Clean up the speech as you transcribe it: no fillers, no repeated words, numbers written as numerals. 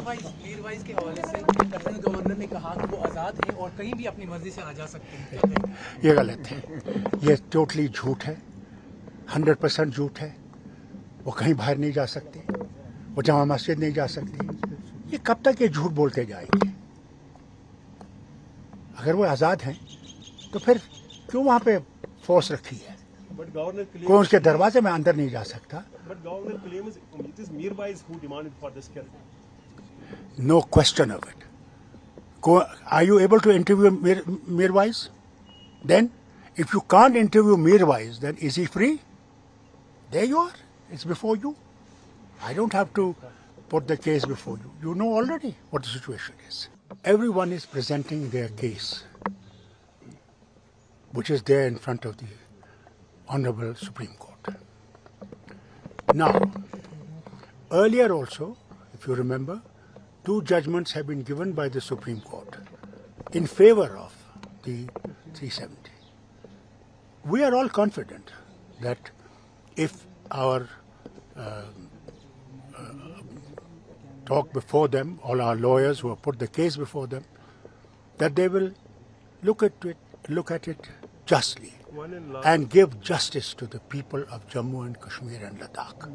میروائز کے حوالے سے لیفٹیننٹ گورنر نے کہا کہ وہ آزاد ہیں اور کہیں بھی اپنی مرضی سے آ جا سکتے ہیں. یہ غلط ہے, یہ ٹوٹلی جھوٹ ہے, 100% جھوٹ ہے. وہ کہیں باہر نہیں جا سکتے, وہ جامع مسجد نہیں جا سکتے. یہ کب تک یہ جھوٹ بولتے جائیں گے؟ اگر وہ آزاد ہیں تو پھر کیوں وہاں پہ فورس رکھی ہے؟ کوئی اس کے دروازے میں اندر نہیں جا سکتا. No question of it. Are you able to interview Mirwaiz? Then, if you can't interview Mirwaiz, then is he free? There you are. It's before you. I don't have to put the case before you. You know already what the situation is. Everyone is presenting their case, which is there in front of the Honorable Supreme Court. Now, earlier also, if you remember, 2 judgments have been given by the Supreme Court in favor of the 370. We are all confident that if our talk before them, all our lawyers who have put the case before them, that they will look at it justly and give justice to the people of Jammu and Kashmir and Ladakh.